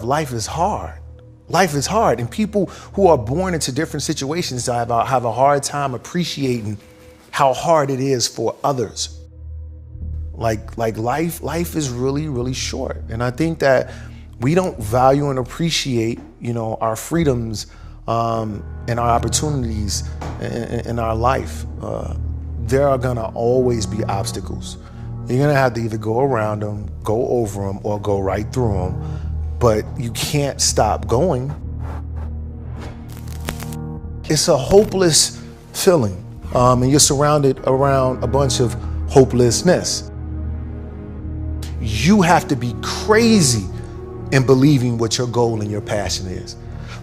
Life is hard. Life is hard, and people who are born into different situations have a hard time appreciating how hard it is for others. Like life is really, really short. And I think that we don't value and appreciate, our freedoms and our opportunities in our life. There are gonna always be obstacles. You're gonna have to either go around them, go over them, or go right through them. But you can't stop going. It's a hopeless feeling, and you're surrounded around a bunch of hopelessness. You have to be crazy in believing what your goal and your passion is.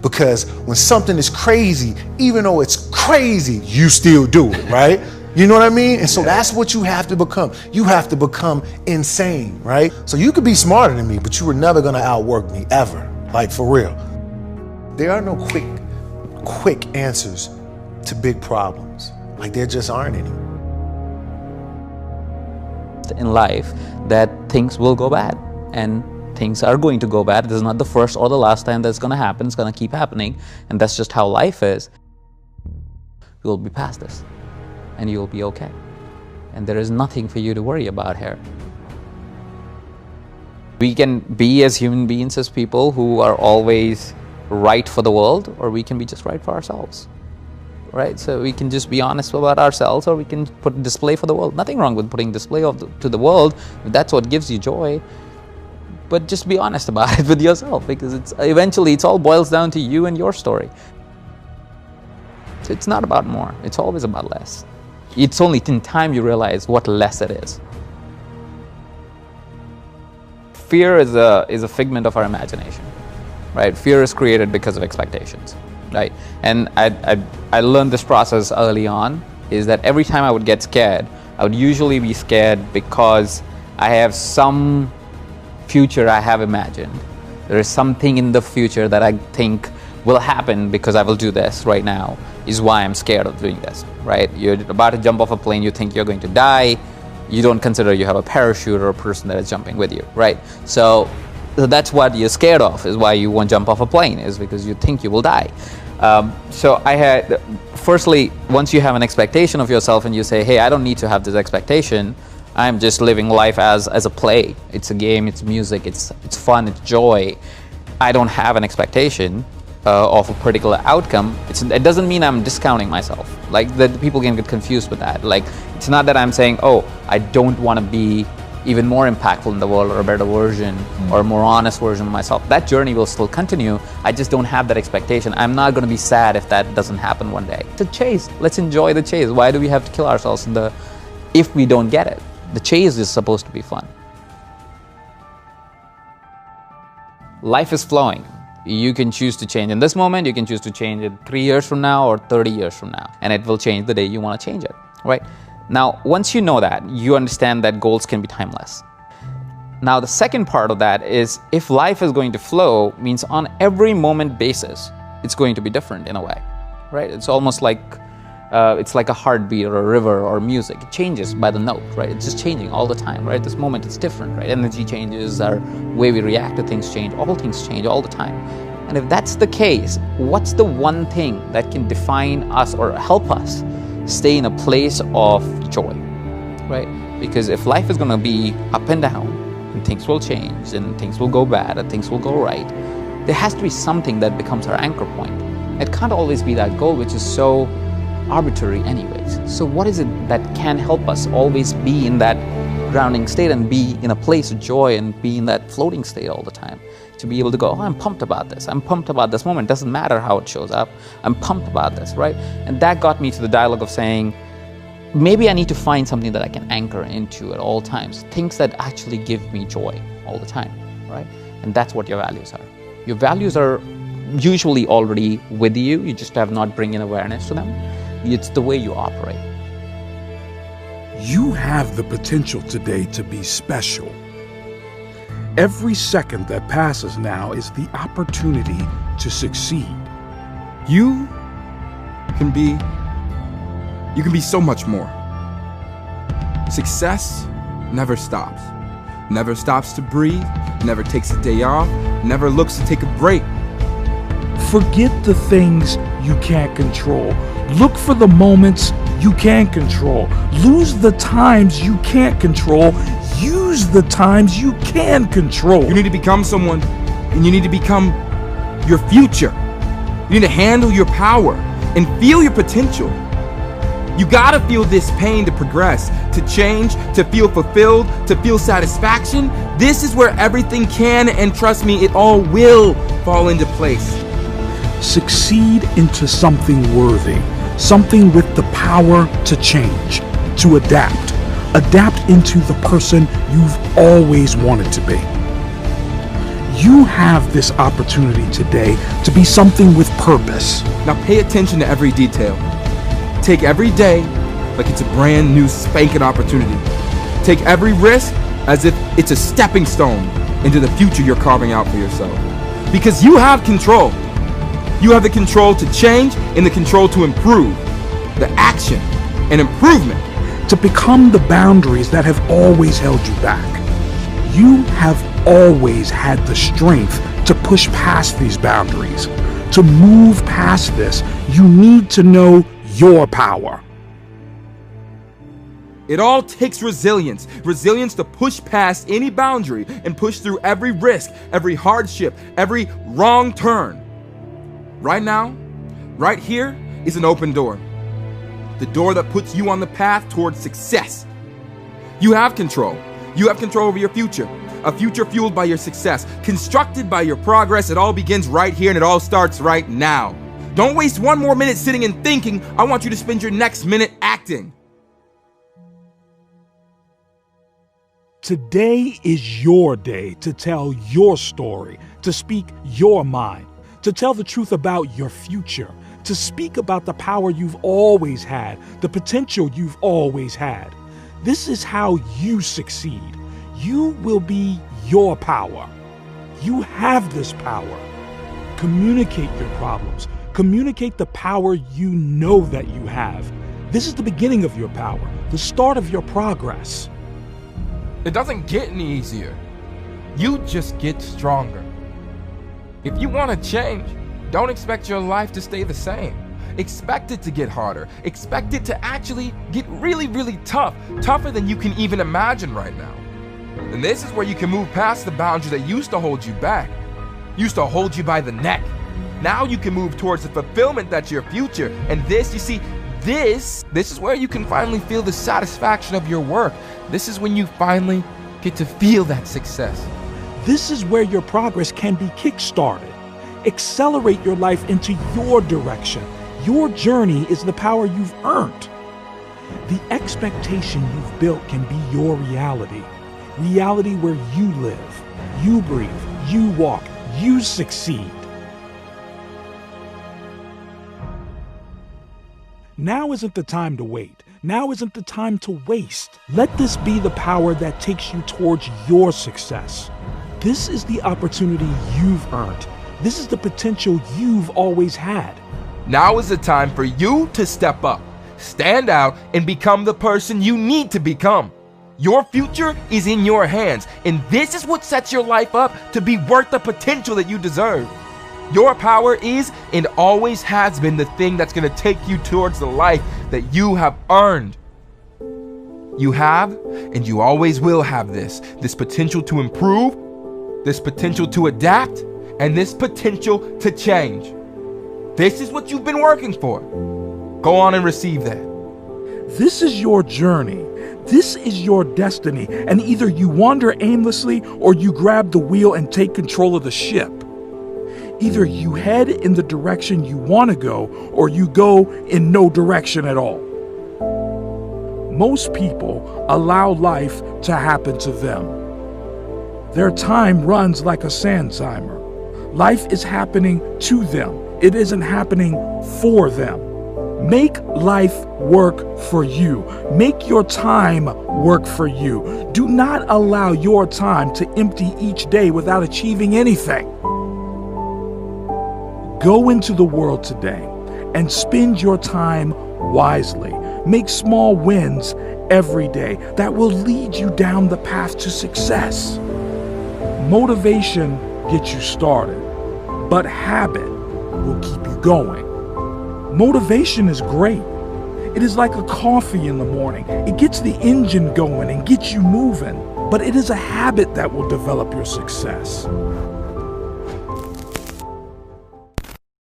Because when something is crazy, even though it's crazy, you still do it, right? You know what I mean? And so that's what you have to become. You have to become insane, right? So you could be smarter than me, but you were never gonna outwork me, ever. Like, for real. There are no quick answers to big problems. Like, there just aren't any. In life, that things will go bad, and things are going to go bad. This is not the first or the last time that's gonna happen. It's gonna keep happening, and that's just how life is. You'll be past this, and you'll be okay. And there is nothing for you to worry about here. We can be, as human beings, as people who are always right for the world, or we can be just right for ourselves, right? So we can just be honest about ourselves, or we can put display for the world. Nothing wrong with putting display to the world if that's what gives you joy. But just be honest about it with yourself, because eventually it all boils down to you and your story. So it's not about more, it's always about less. It's only in time you realize what less it is. Fear is a figment of our imagination, right? Fear is created because of expectations, right? And I learned this process early on, is that every time I would get scared, I would usually be scared because I have some future I have imagined. There is something in the future that I think will happen because I will do this right now, is why I'm scared of doing this, right? You're about to jump off a plane, you think you're going to die, you don't consider you have a parachute or a person that is jumping with you, right? So that's what you're scared of, is why you won't jump off a plane, is because you think you will die. So I had, firstly, once you have an expectation of yourself and you say, hey, I don't need to have this expectation, I'm just living life as a play. It's a game, it's music, it's fun, it's joy. I don't have an expectation of a particular outcome. It doesn't mean I'm discounting myself. Like, that people can get confused with that. Like, it's not that I'm saying, oh, I don't want to be even more impactful in the world, or a better version, or a more honest version of myself. That journey will still continue. I just don't have that expectation. I'm not going to be sad if that doesn't happen one day. It's a chase. Let's enjoy the chase. Why do we have to kill ourselves if we don't get it? The chase is supposed to be fun. Life is flowing. You can choose to change in this moment, you can choose to change it 3 years from now or 30 years from now, and it will change the day you want to change it, right? Now, once you know that, you understand that goals can be timeless. Now, the second part of that is, if life is going to flow, means on every moment basis, it's going to be different in a way, right? It's almost like it's like a heartbeat or a river or music. It changes by the note, right? It's just changing all the time, right? This moment it's different, right? Energy changes, our way we react to things change, all things change all the time. And if that's the case, what's the one thing that can define us or help us stay in a place of joy, right? Because if life is gonna be up and down, and things will change, and things will go bad, and things will go right, there has to be something that becomes our anchor point. It can't always be that goal, which is so arbitrary anyways. So what is it that can help us always be in that grounding state and be in a place of joy and be in that floating state all the time? To be able to go, oh, I'm pumped about this. I'm pumped about this moment. Doesn't matter how it shows up. I'm pumped about this, right? And that got me to the dialogue of saying, maybe I need to find something that I can anchor into at all times. Things that actually give me joy all the time, right? And that's what your values are. Your values are usually already with you. You just have not bring in awareness to them. It's the way you operate. You have the potential today to be special. Every second that passes now is the opportunity to succeed. You can be so much more. Success never stops. never stops to breathe, never takes a day off, never looks to take a break. Forget the things you can't control. Look for the moments you can control. Lose the times you can't control. Use the times you can control. You need to become someone, and you need to become your future. You need to handle your power and feel your potential. You gotta feel this pain to progress, to change, to feel fulfilled, to feel satisfaction. This is where everything can, and trust me, it all will fall into place. Succeed into something worthy, something with the power to change, to adapt. Adapt into the person you've always wanted to be. You have this opportunity today to be something with purpose. Now pay attention to every detail. Take every day like it's a brand new spanking opportunity. Take every risk as if it's a stepping stone into the future you're carving out for yourself. Because you have control. You have the control to change and the control to improve. The action and improvement. To become the boundaries that have always held you back. You have always had the strength to push past these boundaries. To move past this, you need to know your power. It all takes resilience. Resilience to push past any boundary and push through every risk, every hardship, every wrong turn. Right now, right here is an open door. The door that puts you on the path towards success. You have control. You have control over your future. A future fueled by your success, constructed by your progress. It all begins right here and it all starts right now. Don't waste one more minute sitting and thinking. I want you to spend your next minute acting. Today is your day to tell your story, to speak your mind, to tell the truth about your future, to speak about the power you've always had, the potential you've always had. This is how you succeed. You will be your power. You have this power. Communicate your problems. Communicate the power you know that you have. This is the beginning of your power, the start of your progress. It doesn't get any easier. You just get stronger. If you want to change, don't expect your life to stay the same. Expect it to get harder. Expect it to actually get really, really tough. Tougher than you can even imagine right now. And this is where you can move past the boundary that used to hold you back. Used to hold you by the neck. Now you can move towards the fulfillment that's your future. And this, you see, this is where you can finally feel the satisfaction of your work. This is when you finally get to feel that success. This is where your progress can be kick-started. Accelerate your life into your direction. Your journey is the power you've earned. The expectation you've built can be your reality. Reality where you live, you breathe, you walk, you succeed. Now isn't the time to wait. Now isn't the time to waste. Let this be the power that takes you towards your success. This is the opportunity you've earned. This is the potential you've always had. Now is the time for you to step up, stand out, and become the person you need to become. Your future is in your hands, and this is what sets your life up to be worth the potential that you deserve. Your power is and always has been the thing that's going to take you towards the life that you have earned. You have, and you always will have this potential to improve, this potential to adapt, and this potential to change. This is what you've been working for. Go on and receive that. This is your journey. This is your destiny. And either you wander aimlessly or you grab the wheel and take control of the ship. Either you head in the direction you want to go or you go in no direction at all. Most people allow life to happen to them. Their time runs like a sand timer. Life is happening to them. It isn't happening for them. Make life work for you. Make your time work for you. Do not allow your time to empty each day without achieving anything. Go into the world today and spend your time wisely. Make small wins every day that will lead you down the path to success. Motivation gets you started, but habit will keep you going. Motivation is great. It is like a coffee in the morning. It gets the engine going and gets you moving, but it is a habit that will develop your success.